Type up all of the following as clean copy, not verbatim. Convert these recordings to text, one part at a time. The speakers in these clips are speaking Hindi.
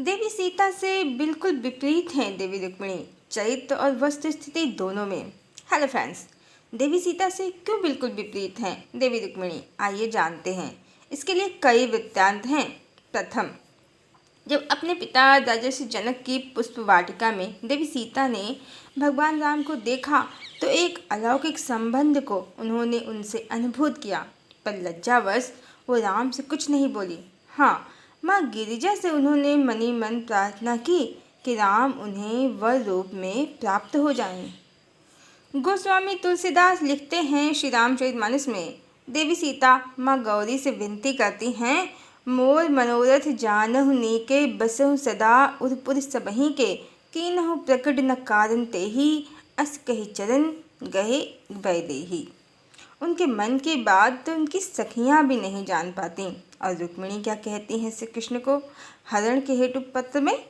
देवी सीता से बिल्कुल विपरीत हैं देवी रुक्मिणी, चरित्र और वस्तु स्थिति दोनों में। हेलो फ्रेंड्स, देवी सीता से क्यों बिल्कुल विपरीत हैं देवी रुक्मिणी, आइए जानते हैं। इसके लिए कई वृत्तांत हैं। प्रथम, जब अपने पिता राजर्षि जनक की पुष्प वाटिका में देवी सीता ने भगवान राम को देखा तो एक अलौकिक संबंध को उन्होंने उनसे अनुभूत किया, पर लज्जावश वो राम से कुछ नहीं बोली। हाँ, माँ गिरिजा से उन्होंने मनी मन प्रार्थना की कि राम उन्हें वर रूप में प्राप्त हो जाएं। गोस्वामी तुलसीदास लिखते हैं श्री रामचरितमानस में, देवी सीता माँ गौरी से विनती करती हैं, मोर मनोरथ जानहु नीके बसहु सदा उरपुर सबही के, कीनहु प्रकट न कारण तेहि अस कहि चरण गहे वैदेही। उनके मन की बात तो उनकी सखियां भी नहीं जान पाती। और रुक्मिणी क्या कहती हैं श्री कृष्ण को हरण के हेतु पत्र में,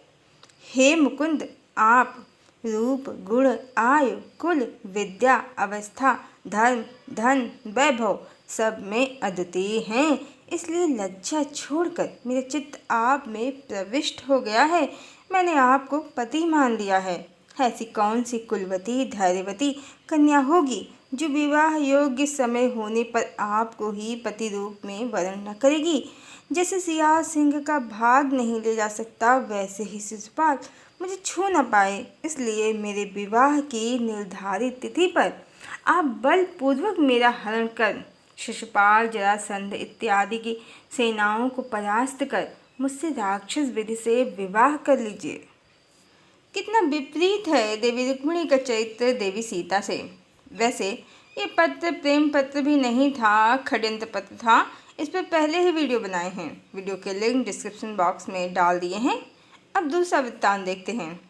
हे मुकुंद, आप रूप गुण आयु कुल विद्या अवस्था धर्म धन वैभव सब में अद्वितीय हैं, इसलिए लज्जा छोड़कर मेरा चित्त आप में प्रविष्ट हो गया है। मैंने आपको पति मान लिया है। ऐसी कौन सी कुलवती धैर्यवती कन्या होगी जो विवाह योग्य समय होने पर आपको ही पति रूप में वरण न करेगी। जैसे सियार सिंह का भाग नहीं ले जा सकता, वैसे ही शिशुपाल मुझे छू न पाए, इसलिए मेरे विवाह की निर्धारित तिथि पर आप बलपूर्वक मेरा हरण कर शिशुपाल जरासंध इत्यादि की सेनाओं को परास्त कर मुझसे राक्षस विधि से विवाह कर लीजिए। कितना विपरीत है देवी रुक्मिणी का चरित्र देवी सीता से। वैसे ये पत्र प्रेम पत्र भी नहीं था, षड्यंत्र पत्र था। इस पर पहले ही वीडियो बनाए हैं, वीडियो के लिंक डिस्क्रिप्शन बॉक्स में डाल दिए हैं। अब दूसरा वृत्तांत देखते हैं।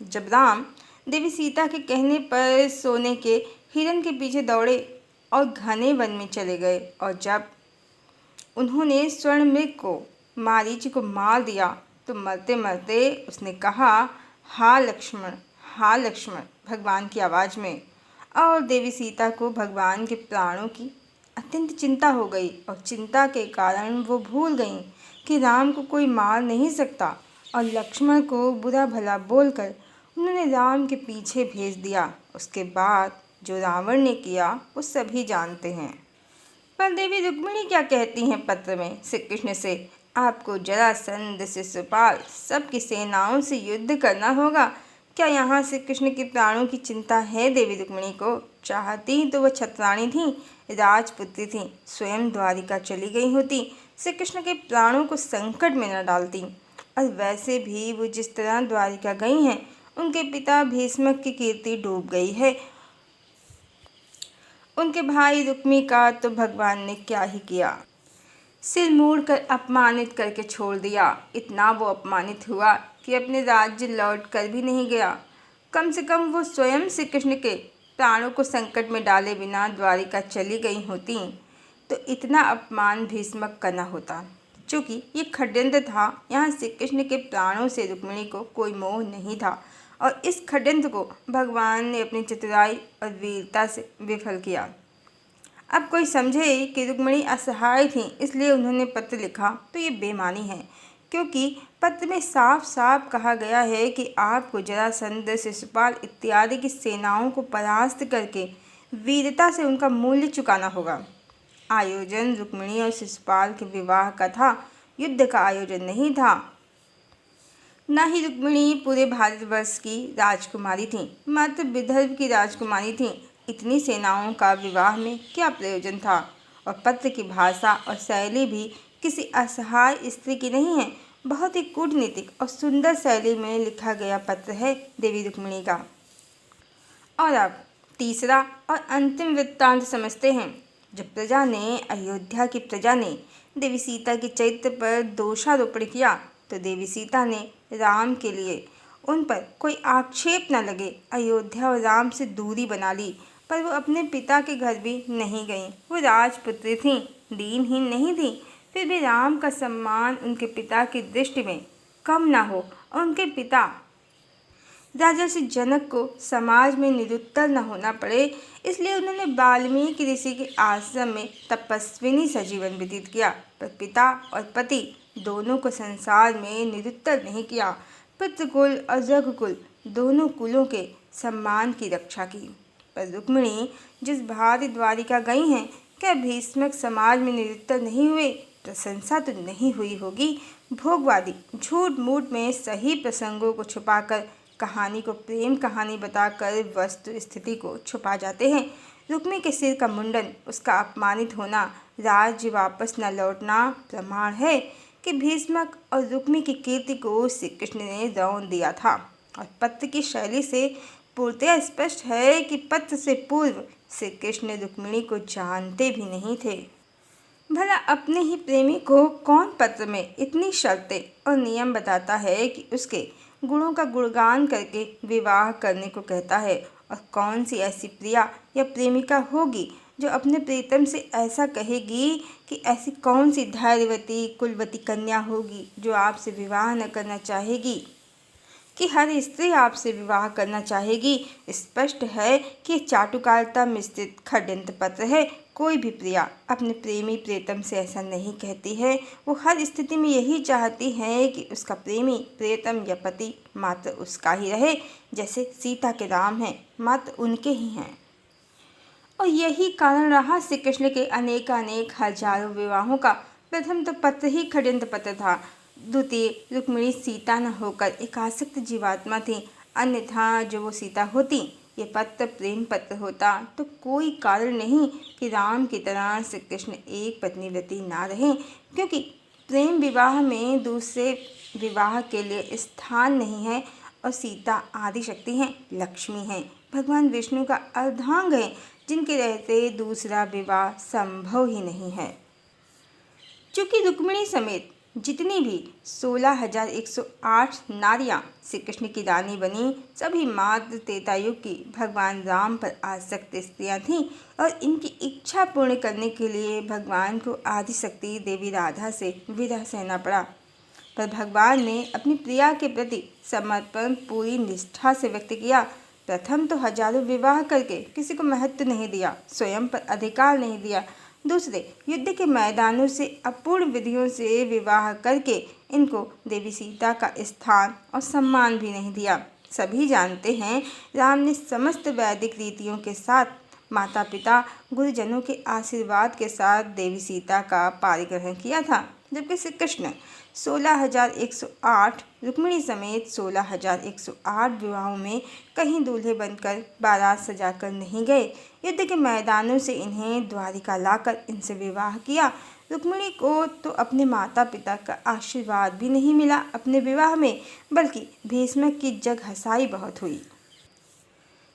जब राम देवी सीता के कहने पर सोने के हिरन के पीछे दौड़े और घने वन में चले गए, और जब उन्होंने स्वर्ण मृग को मारीच को मार दिया तो मरते मरते उसने कहा, हाँ लक्ष्मण, हाँ लक्ष्मण, भगवान की आवाज़ में। और देवी सीता को भगवान के प्राणों की अत्यंत चिंता हो गई, और चिंता के कारण वो भूल गईं कि राम को कोई मार नहीं सकता, और लक्ष्मण को बुरा भला बोलकर उन्होंने राम के पीछे भेज दिया। उसके बाद जो रावण ने किया वो सभी जानते हैं। पर देवी रुक्मिणी क्या कहती हैं पत्र में श्री कृष्ण से, आपको जरासंध शिशुपाल सबकी सेनाओं से युद्ध करना होगा। क्या यहाँ श्री कृष्ण के प्राणों की चिंता है देवी रुक्मिणी को? चाहती तो वह छत्राणी थी, राजपुत्री थी, स्वयं द्वारिका चली गई होती, श्री कृष्ण के प्राणों को संकट में न डालती। और वैसे भी वो जिस तरह द्वारिका गई हैं, उनके पिता भीष्मक की कीर्ति डूब गई है। उनके भाई रुक्मी का तो भगवान ने क्या ही किया, सिर मूड़ कर अपमानित करके छोड़ दिया। इतना वो अपमानित हुआ कि अपने राज्य लौट कर भी नहीं गया। कम से कम वो स्वयं श्री कृष्ण के प्राणों को संकट में डाले बिना द्वारिका चली गई होती तो इतना अपमान भीष्मक का न होता। चूँकि ये षड्यंत्र था, यहाँ श्री कृष्ण के प्राणों से रुक्मिणी को कोई मोह नहीं था, और इस षड्यंत्र को भगवान ने अपनी चतुराई और वीरता से विफल किया। अब कोई समझे कि रुक्मिणी असहाय थी इसलिए उन्होंने पत्र लिखा तो ये बेमानी है, क्योंकि पत्र में साफ साफ कहा गया है कि आपको जरासंध शिशुपाल इत्यादि की सेनाओं को परास्त करके वीरता से उनका मूल्य चुकाना होगा। आयोजन रुक्मिणी और शिशुपाल के विवाह का था, युद्ध का आयोजन नहीं था। न ही रुक्मिणी पूरे भारतवर्ष की राजकुमारी थी, मात्र विदर्भ की राजकुमारी थी। इतनी सेनाओं का विवाह में क्या प्रयोजन था? और पत्र की भाषा और शैली भी किसी असहाय स्त्री की नहीं है, बहुत ही कूटनीतिक और सुंदर शैली में लिखा गया पत्र है देवी रुक्मिणी का। और अब तीसरा और अंतिम वृत्तांत समझते हैं। जब प्रजा ने, अयोध्या की प्रजा ने देवी सीता के चरित्र पर दोषारोपण किया तो देवी सीता ने राम के लिए उन पर कोई आक्षेप न लगे अयोध्या और राम से दूरी बना ली। पर वो अपने पिता के घर भी नहीं गईं। वो राजपुत्री थीं, दीनहीन नहीं थीं, फिर भी राम का सम्मान उनके पिता की दृष्टि में कम ना हो, और उनके पिता राजर्षि जनक को समाज में निरुत्तर न होना पड़े, इसलिए उन्होंने वाल्मीकि ऋषि के आश्रम में तपस्विनी सजीवन व्यतीत किया। पर पिता और पति दोनों को संसार में निरुत्तर नहीं किया। पितृकुल और रघुकुल दोनों कुलों के सम्मान की रक्षा की। पर रुक्मिणी जिस भांति द्वारिका गई हैं, क्या भीष्मक समाज में निरुत्तर नहीं हुए? प्रशंसा तो नहीं हुई होगी। भोगवादी झूठ मूठ में सही प्रसंगों को छुपाकर, कहानी को प्रेम कहानी बताकर वस्तु स्थिति को छुपा जाते हैं। रुक्मी के सिर का मुंडन, उसका अपमानित होना, राज्य वापस न लौटना प्रमाण है कि भीष्मक और रुक्मी की कीर्ति को श्री कृष्ण ने रौंद दिया था। और पत्र की शैली से पूर्णतया स्पष्ट है कि पत्र से पूर्व श्री कृष्ण रुक्मिणी को जानते भी नहीं थे। भला अपने ही प्रेमी को कौन पत्र में इतनी शर्तें और नियम बताता है कि उसके गुणों का गुणगान करके विवाह करने को कहता है? और कौन सी ऐसी प्रिया या प्रेमिका होगी जो अपने प्रीतम से ऐसा कहेगी कि ऐसी कौन सी धैर्यवती कुलवती कन्या होगी जो आपसे विवाह न करना चाहेगी? कि हर स्त्री आपसे विवाह करना चाहेगी। स्पष्ट है कि चाटुकारिता मिश्रित षड्यंत्र पत्र है। कोई भी प्रिया अपने प्रेमी प्रियतम से ऐसा नहीं कहती है। वो हर स्थिति में यही चाहती है कि उसका प्रेमी प्रियतम या पति मात्र उसका ही रहे। जैसे सीता के राम हैं, मात्र उनके ही हैं। और यही कारण रहा श्री कृष्ण के अनेक हजारों विवाहों का। प्रथम तो पत्र ही षड्यंत्र पत्र था। द्वितीय, रुक्मिणी सीता न होकर एक आसक्त जीवात्मा थी, अन्यथा जो वो सीता होती, ये पत्र प्रेम पत्र होता तो कोई कारण नहीं कि राम की तरह श्री कृष्ण एक पत्नी व्रती ना रहें, क्योंकि प्रेम विवाह में दूसरे विवाह के लिए स्थान नहीं है। और सीता आदि शक्ति हैं, लक्ष्मी हैं, भगवान विष्णु का अर्धांग है, जिनके रहते दूसरा विवाह संभव ही नहीं है। चूँकि रुक्मिणी समेत जितनी भी 16,108 नारियां श्री कृष्ण की रानी बनी, सभी मात्र त्रेतायुग की भगवान राम पर आसक्त स्त्रियां थीं और इनकी इच्छा पूर्ण करने के लिए भगवान को आदिशक्ति देवी राधा से विरह सहना पड़ा। पर भगवान ने अपनी प्रिया के प्रति समर्पण पूरी निष्ठा से व्यक्त किया। प्रथम तो हजारों विवाह करके किसी को महत्व नहीं दिया, स्वयं पर अधिकार नहीं दिया। दूसरे, युद्ध के मैदानों से अपूर्ण विधियों से विवाह करके इनको देवी सीता का स्थान और सम्मान भी नहीं दिया। सभी जानते हैं राम ने समस्त वैदिक रीतियों के साथ माता पिता गुरुजनों के आशीर्वाद के साथ देवी सीता का पारिग्रहण किया था, जबकि श्री कृष्ण 16,108 रुक्मिणी समेत 16,108 विवाहों में कहीं दूल्हे बनकर बारात सजाकर नहीं गए। युद्ध के मैदानों से इन्हें द्वारिका लाकर इनसे विवाह किया। रुक्मिणी को तो अपने माता पिता का आशीर्वाद भी नहीं मिला अपने विवाह में, बल्कि भीष्मक की जग हंसाई बहुत हुई।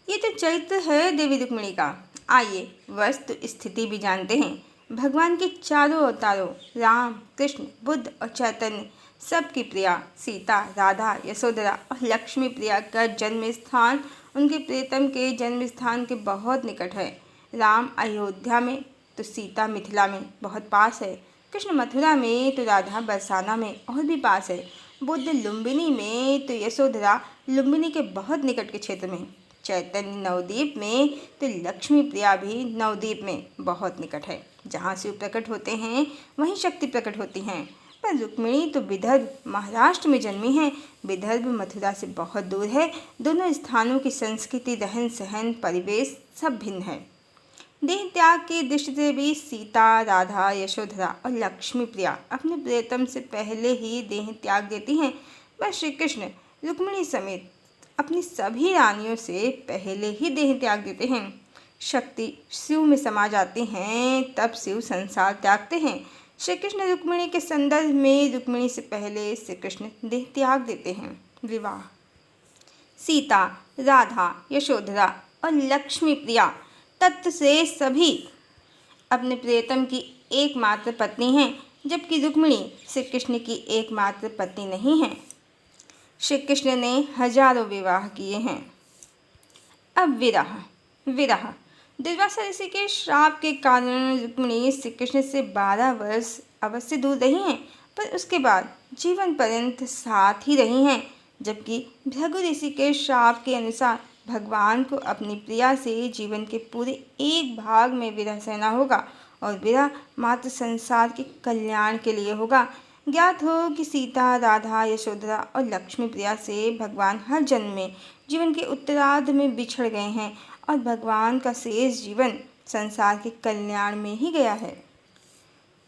ये तो चरित्र है देवी रुक्मिणी का। आइए वस्तु स्थिति भी जानते हैं। भगवान के चारों अवतारों राम, कृष्ण, बुद्ध और चैतन्य सबकी प्रिया सीता, राधा, यशोधरा और लक्ष्मी प्रिया का जन्म स्थान उनके प्रियतम के जन्म स्थान के बहुत निकट है। राम अयोध्या में तो सीता मिथिला में बहुत पास है। कृष्ण मथुरा में तो राधा बरसाना में और भी पास है। बुद्ध लुम्बिनी में तो यशोधरा लुम्बिनी के बहुत निकट के क्षेत्र में। चैतन्य नवद्वीप में तो लक्ष्मी प्रिया भी नवद्वीप में बहुत निकट है। जहाँ शिव प्रकट होते हैं वहीं शक्ति प्रकट होती हैं। पर रुक्मिणी तो विदर्भ महाराष्ट्र में जन्मी हैं। विदर्भ मथुरा से बहुत दूर है। दोनों स्थानों की संस्कृति, रहन सहन, परिवेश सब भिन्न है। देह त्याग की दृष्टि से भी सीता, राधा, यशोधरा और लक्ष्मी प्रिया अपने प्रियतम से पहले ही देह त्याग देती हैं। पर श्री कृष्ण रुक्मिणी समेत अपनी सभी रानियों से पहले ही देह त्याग देते हैं। शक्ति शिव में समा जाती हैं, तब शिव संसार त्यागते हैं। श्री कृष्ण रुक्मिणी के संदर्भ में रुक्मिणी से पहले श्री कृष्ण देह त्याग देते हैं। विवाह सीता, राधा, यशोधरा और लक्ष्मी प्रिया तत्व से सभी अपने प्रियतम की एकमात्र पत्नी हैं, जबकि रुक्मिणी श्री कृष्ण की एकमात्र पत्नी नहीं हैं। श्री कृष्ण ने हजारों विवाह किए हैं। अब विरह दुर्वासा ऋषि के श्राप के कारण रुक्मिणी श्री कृष्ण से 12 वर्ष अवश्य दूर रही हैं, पर उसके बाद जीवन पर्यंत साथ ही रही हैं। जबकि भृगु ऋषि के श्राप के अनुसार भगवान को अपनी प्रिया से जीवन के पूरे एक भाग में विरह सहना होगा, और विरह मात्र संसार के कल्याण के लिए होगा। ज्ञात हो कि सीता, राधा, यशोधरा और लक्ष्मी प्रिया से भगवान हर जन्म में जीवन के उत्तरार्ध में बिछड़ गए हैं और भगवान का शेष जीवन संसार के कल्याण में ही गया है।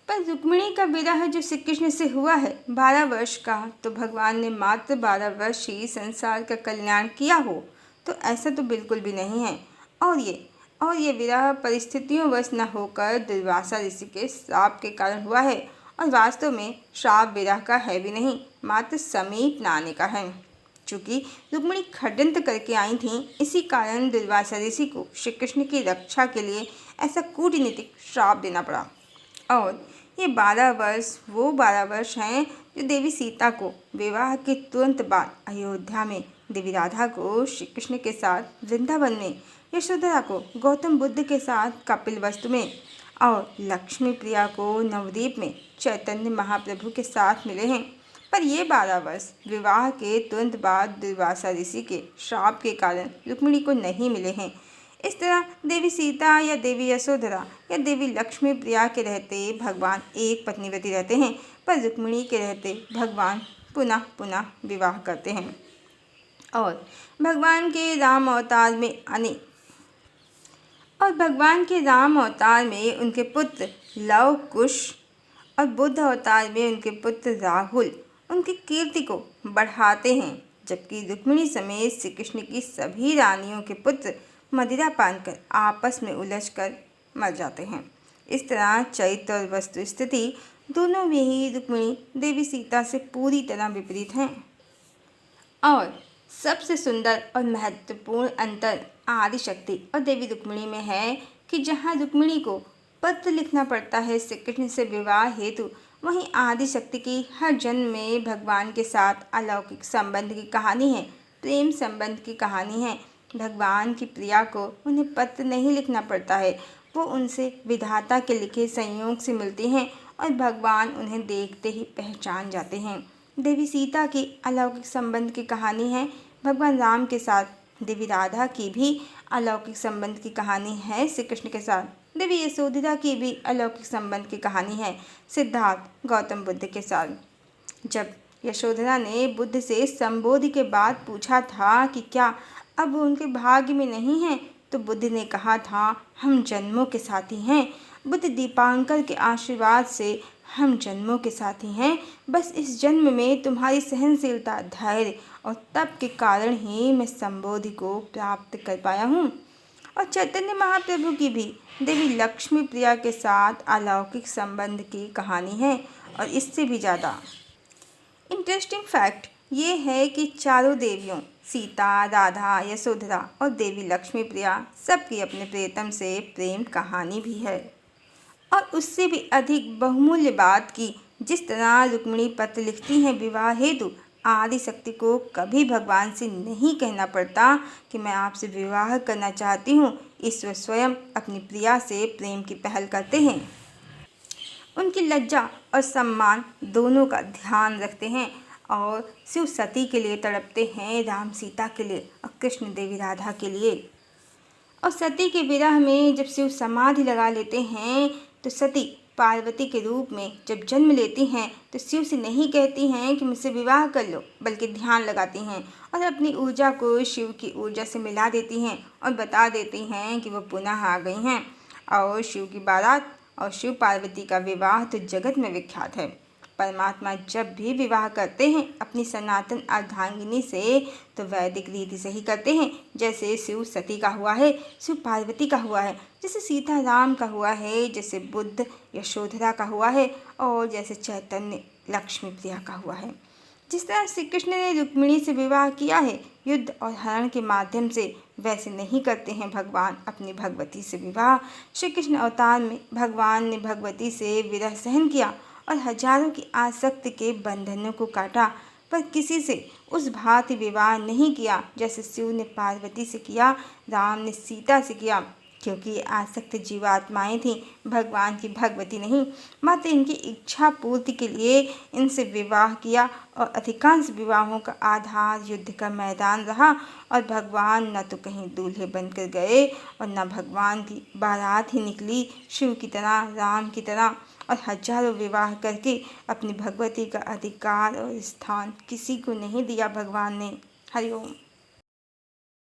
पर रुक्मिणी का विरह जो श्री कृष्ण से हुआ है 12 वर्ष का, तो भगवान ने मात्र 12 वर्ष ही संसार का कल्याण किया हो, तो ऐसा तो बिल्कुल भी नहीं है। और ये विरह परिस्थितियों वश न होकर दुर्वासा ऋषि के श्राप के कारण हुआ है, और वास्तव में श्राप विरह का है भी नहीं, मात्र समीप न आने का है। चूंकि रुक्मिणी खड्डंत करके आई थीं, इसी कारण दुर्वासा ऋषि को श्री कृष्ण की रक्षा के लिए ऐसा कूटनीतिक श्राप देना पड़ा। और ये 12 वर्ष वो 12 वर्ष हैं जो देवी सीता को विवाह के तुरंत बाद अयोध्या में, देवी राधा को श्री कृष्ण के साथ वृंदावन में, यशोधरा को गौतम बुद्ध के साथ कपिलवस्तु में और लक्ष्मी प्रिया को नवद्वीप में चैतन्य महाप्रभु के साथ मिले हैं। पर ये 12 वर्ष विवाह के तुरंत बाद दुर्वासा ऋषि के श्राप के कारण रुक्मिणी को नहीं मिले हैं। इस तरह देवी सीता या देवी यशोधरा या देवी लक्ष्मी प्रिया के रहते भगवान एक पत्नीव्रती रहते हैं, पर रुक्मिणी के रहते भगवान पुनः पुनः विवाह करते हैं। और भगवान के राम अवतार में उनके पुत्र लव कुश और बुद्ध अवतार में उनके पुत्र राहुल उनकी कीर्ति को बढ़ाते हैं, जबकि रुक्मिणी समेत श्री कृष्ण की सभी रानियों के पुत्र मदिरा पान कर आपस में उलझकर मर जाते हैं। इस तरह चरित्र और वस्तु स्थिति दोनों में ही रुक्मिणी देवी सीता से पूरी तरह विपरीत हैं। और सबसे सुंदर और महत्वपूर्ण अंतर आदिशक्ति और देवी रुक्मिणी में है कि जहाँ रुक्मिणी को पत्र लिखना पड़ता है श्री कृष्ण से विवाह हेतु, वहीं आदिशक्ति की हर जन्म में भगवान के साथ अलौकिक संबंध की कहानी है, प्रेम संबंध की कहानी है। भगवान की प्रिया को उन्हें पत्र नहीं लिखना पड़ता है, वो उनसे विधाता के लिखे संयोग से मिलती हैं और भगवान उन्हें देखते ही पहचान जाते हैं। देवी सीता की अलौकिक संबंध की कहानी है भगवान राम के साथ, देवी राधा की भी अलौकिक संबंध की कहानी है श्री कृष्ण के साथ, देवी यशोधरा की भी अलौकिक संबंध की कहानी है सिद्धार्थ गौतम बुद्ध के साथ। जब यशोधरा ने बुद्ध से संबोधि के बाद पूछा था कि क्या अब वो उनके भाग्य में नहीं है, तो बुद्ध ने कहा था हम जन्मों के साथी हैं। बुद्ध दीपांकर के आशीर्वाद से हम जन्मों के साथी हैं। बस इस जन्म में तुम्हारी सहनशीलता, धैर्य और तप के कारण ही मैं संबोधि को प्राप्त कर पाया हूँ। और चैतन्य महाप्रभु की भी देवी लक्ष्मी प्रिया के साथ अलौकिक संबंध की कहानी है। और इससे भी ज़्यादा इंटरेस्टिंग फैक्ट ये है कि चारों देवियों सीता, राधा, यशोधरा और देवी लक्ष्मी प्रिया सबकी अपने प्रियतम से प्रेम कहानी भी है। और उससे भी अधिक बहुमूल्य बात की जिस तरह रुक्मिणी पत्र लिखती हैं विवाह हेतु, आदिशक्ति को कभी भगवान से नहीं कहना पड़ता कि मैं आपसे विवाह करना चाहती हूँ। ईश्वर स्वयं अपनी प्रिया से प्रेम की पहल करते हैं, उनकी लज्जा और सम्मान दोनों का ध्यान रखते हैं और शिव सती के लिए तड़पते हैं, राम सीता के लिए और कृष्ण देवी राधा के लिए। और सती के विरह में जब शिव समाधि लगा लेते हैं, तो सती पार्वती के रूप में जब जन्म लेती हैं, तो शिव से नहीं कहती हैं कि मुझसे विवाह कर लो, बल्कि ध्यान लगाती हैं और अपनी ऊर्जा को शिव की ऊर्जा से मिला देती हैं और बता देती हैं कि वो पुनः आ गई हैं। और शिव की बारात और शिव पार्वती का विवाह तो जगत में विख्यात है। परमात्मा जब भी विवाह करते हैं अपनी सनातन अर्धांगिनी से, तो वैदिक रीति से ही करते हैं, जैसे शिव सती का हुआ है, शिव पार्वती का हुआ है, जैसे सीता राम का हुआ है, जैसे बुद्ध यशोधरा का हुआ है और जैसे चैतन्य लक्ष्मी प्रिया का हुआ है। जिस तरह श्री कृष्ण ने रुक्मिणी से विवाह किया है युद्ध और हरण के माध्यम से, वैसे नहीं करते हैं भगवान अपनी भगवती से विवाह। श्री कृष्ण अवतार में भगवान ने भगवती से विरह सहन किया और हजारों की आसक्ति के बंधनों को काटा, पर किसी से उस भांति विवाह नहीं किया जैसे शिव ने पार्वती से किया, राम ने सीता से किया, क्योंकि ये आसक्त जीवात्माएं थीं, भगवान की भगवती नहीं। मात्र इनकी इच्छा पूर्ति के लिए इनसे विवाह किया और अधिकांश विवाहों का आधार युद्ध का मैदान रहा और भगवान न तो कहीं दूल्हे बनकर गए और न भगवान की बारात ही निकली शिव की तरह, राम की तरह। और हजारों विवाह करके अपनी भगवती का अधिकार और स्थान किसी को नहीं दिया भगवान ने। हरिओम।